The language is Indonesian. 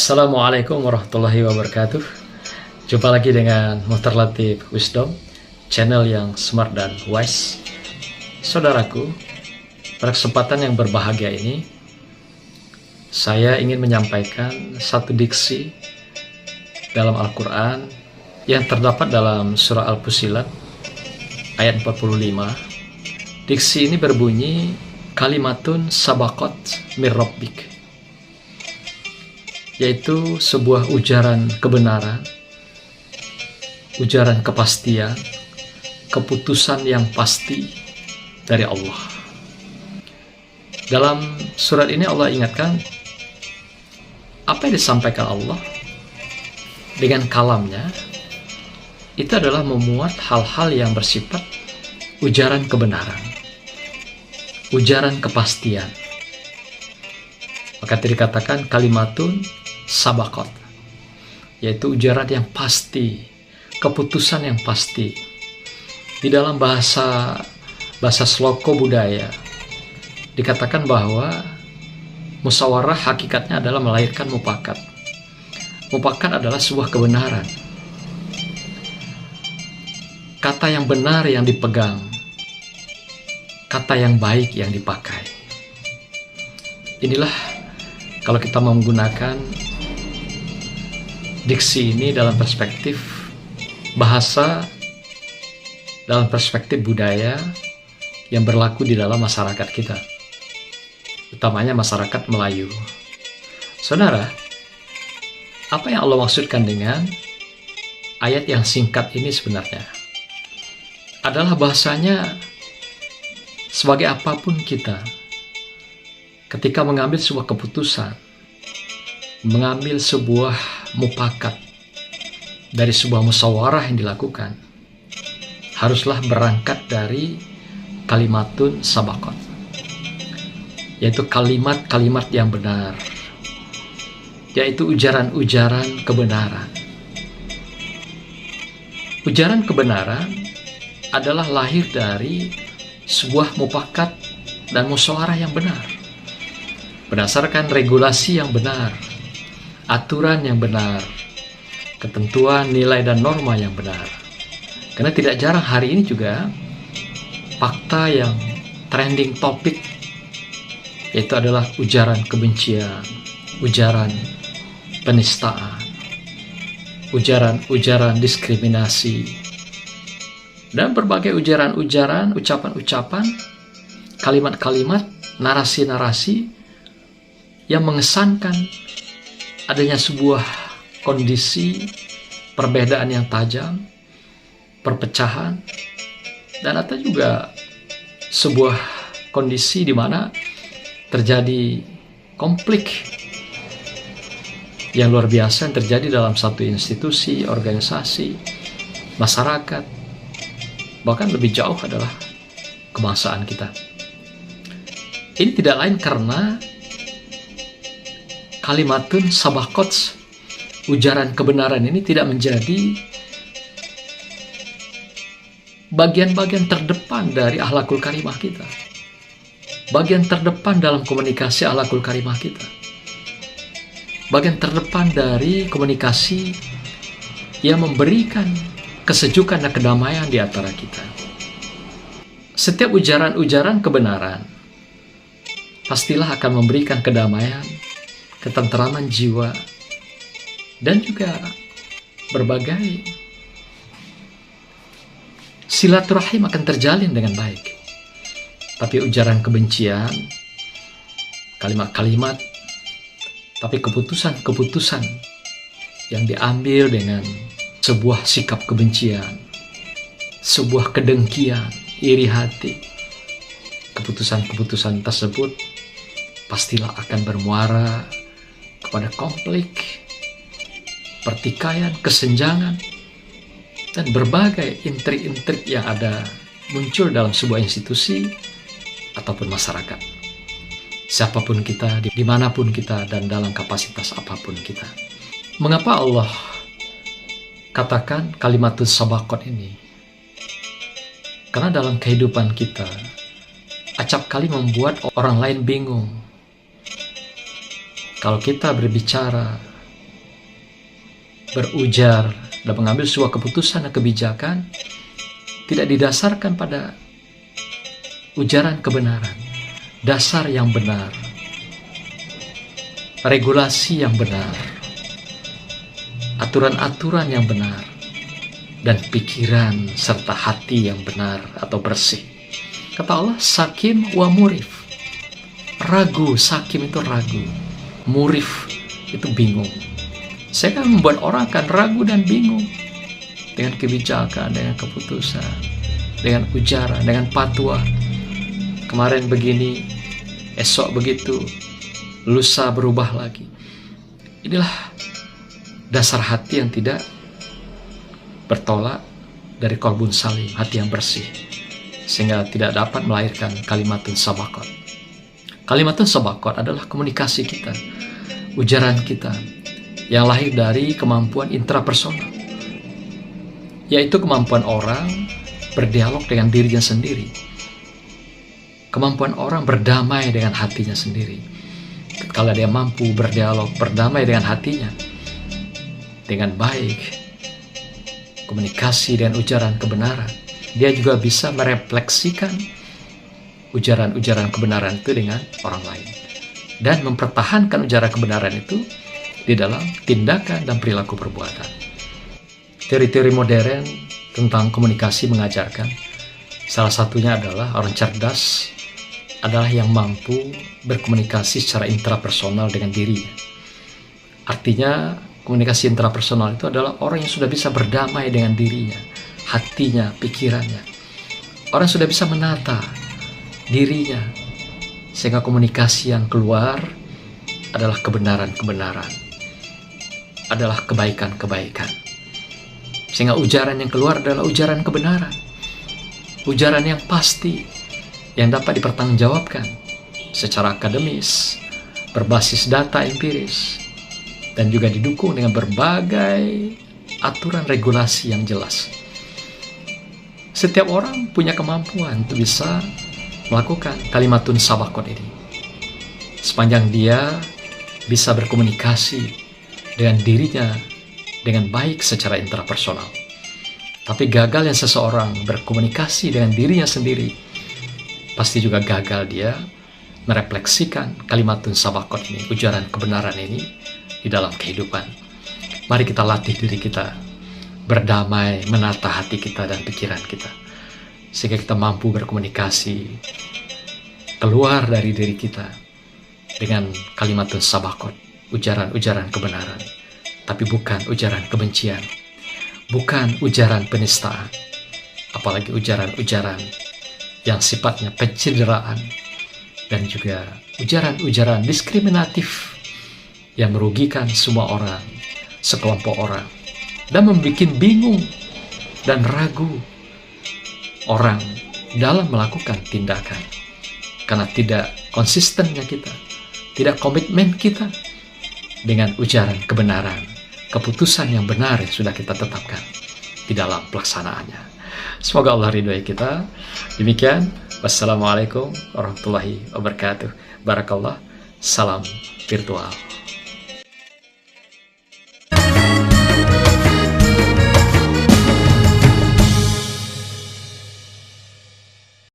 Assalamualaikum warahmatullahi wabarakatuh. Jumpa lagi dengan Muhtar Latif Wisdom, channel yang smart dan wise. Saudaraku, pada kesempatan yang berbahagia ini, saya ingin menyampaikan satu diksi dalam Al-Quran yang terdapat dalam surah Al-Fussilat ayat 45. Diksi ini berbunyi, kalimatun sabaqat mir rabbik, yaitu sebuah ujaran kebenaran, ujaran kepastian, keputusan yang pasti dari Allah. Dalam surat ini Allah ingatkan apa yang disampaikan Allah dengan kalamnya itu adalah memuat hal-hal yang bersifat ujaran kebenaran, ujaran kepastian. Maka dikatakan kalimatun sabaqat, yaitu ujaran yang pasti, keputusan yang pasti. Di dalam bahasa sloko budaya dikatakan bahwa musyawarah hakikatnya adalah melahirkan mufakat. Mufakat adalah sebuah kebenaran, kata yang benar yang dipegang, kata yang baik yang dipakai. Inilah kalau kita menggunakan diksi ini dalam perspektif bahasa, dalam perspektif budaya yang berlaku di dalam masyarakat kita, utamanya masyarakat Melayu. Saudara, apa yang Allah maksudkan dengan ayat yang singkat ini sebenarnya adalah bahasanya sebagai apapun kita, ketika mengambil sebuah keputusan, mengambil sebuah mufakat dari sebuah musyawarah yang dilakukan, haruslah berangkat dari kalimatun sabaqat, yaitu kalimat-kalimat yang benar, yaitu ujaran-ujaran kebenaran. Ujaran kebenaran adalah lahir dari sebuah mufakat dan musyawarah yang benar, berdasarkan regulasi yang benar, aturan yang benar, ketentuan, nilai, dan norma yang benar. Karena tidak jarang hari ini juga fakta yang trending topik yaitu adalah ujaran kebencian, ujaran penistaan, ujaran diskriminasi, dan berbagai ujaran-ujaran, ucapan-ucapan, kalimat-kalimat, narasi-narasi yang mengesankan adanya sebuah kondisi perbedaan yang tajam, perpecahan, dan atau juga sebuah kondisi di mana terjadi konflik yang luar biasa yang terjadi dalam satu institusi, organisasi, masyarakat, bahkan lebih jauh adalah kebangsaan kita. Ini tidak lain karena kalimatun sabaqat, ujaran kebenaran ini tidak menjadi bagian-bagian terdepan dari akhlakul karimah kita, bagian terdepan dalam komunikasi akhlakul karimah kita, bagian terdepan dari komunikasi yang memberikan kesejukan dan kedamaian di antara kita. Setiap ujaran-ujaran kebenaran pastilah akan memberikan kedamaian, ketenteraman jiwa, dan juga berbagai silaturahim akan terjalin dengan baik. Tapi ujaran kebencian, kalimat-kalimat, tapi keputusan-keputusan yang diambil dengan sebuah sikap kebencian, sebuah kedengkian, iri hati, keputusan-keputusan tersebut pastilah akan bermuara kepada konflik, pertikaian, kesenjangan, dan berbagai intrik-intrik yang ada muncul dalam sebuah institusi ataupun masyarakat. Siapapun kita, dimanapun kita, dan dalam kapasitas apapun kita. Mengapa Allah katakan kalimatun sabaqat ini? Karena dalam kehidupan kita, acap kali membuat orang lain bingung. Kalau kita berbicara berujar dan mengambil sebuah keputusan dan kebijakan tidak didasarkan pada ujaran kebenaran, dasar yang benar, regulasi yang benar, aturan-aturan yang benar, dan pikiran serta hati yang benar atau bersih. Kata Allah, sakim wa murif. Ragu, sakim itu ragu, murif itu bingung. Saya kan membuat orang akan ragu dan bingung dengan kebijakan, dengan keputusan, dengan ujaran, dengan fatwa. Kemarin begini, esok begitu, lusa berubah lagi. Inilah dasar hati yang tidak bertolak dari qalbun salim, hati yang bersih, sehingga tidak dapat melahirkan kalimatun sabaqat. Kalimatun sabaqat adalah komunikasi kita, ujaran kita yang lahir dari kemampuan intrapersonal, yaitu kemampuan orang berdialog dengan dirinya sendiri, kemampuan orang berdamai dengan hatinya sendiri. Kalau dia mampu berdialog, berdamai dengan hatinya dengan baik, komunikasi dan ujaran kebenaran, dia juga bisa merefleksikan ujaran-ujaran kebenaran itu dengan orang lain dan mempertahankan ujaran kebenaran itu di dalam tindakan dan perilaku perbuatan. Teori-teori modern tentang komunikasi mengajarkan salah satunya adalah orang cerdas adalah yang mampu berkomunikasi secara intrapersonal dengan dirinya. Artinya komunikasi intrapersonal itu adalah orang yang sudah bisa berdamai dengan dirinya, hatinya, pikirannya. Orang sudah bisa menata dirinya, sehingga komunikasi yang keluar adalah kebenaran-kebenaran, adalah kebaikan-kebaikan. Sehingga ujaran yang keluar adalah ujaran kebenaran, ujaran yang pasti, yang dapat dipertanggungjawabkan secara akademis, berbasis data empiris, dan juga didukung dengan berbagai aturan regulasi yang jelas. Setiap orang punya kemampuan untuk bisa melakukan kalimatun sabaqat ini, sepanjang dia bisa berkomunikasi dengan dirinya dengan baik secara intrapersonal. Tapi gagalnya seseorang berkomunikasi dengan dirinya sendiri, pasti juga gagal dia merefleksikan kalimatun sabaqat ini, ujaran kebenaran ini di dalam kehidupan. Mari kita latih diri kita berdamai, menata hati kita dan pikiran kita, sehingga kita mampu berkomunikasi keluar dari diri kita dengan kalimatun sabaqat, ujaran-ujaran kebenaran, tapi bukan ujaran kebencian, bukan ujaran penistaan, apalagi ujaran-ujaran yang sifatnya pencideraan, dan juga ujaran-ujaran diskriminatif yang merugikan semua orang, sekelompok orang, dan membuat bingung dan ragu orang dalam melakukan tindakan karena tidak konsistennya kita, tidak komitmen kita dengan ujaran kebenaran, keputusan yang benar yang sudah kita tetapkan di dalam pelaksanaannya. Semoga Allah ridhoi kita. Demikian, wassalamualaikum warahmatullahi wabarakatuh. Barakallah, salam virtual.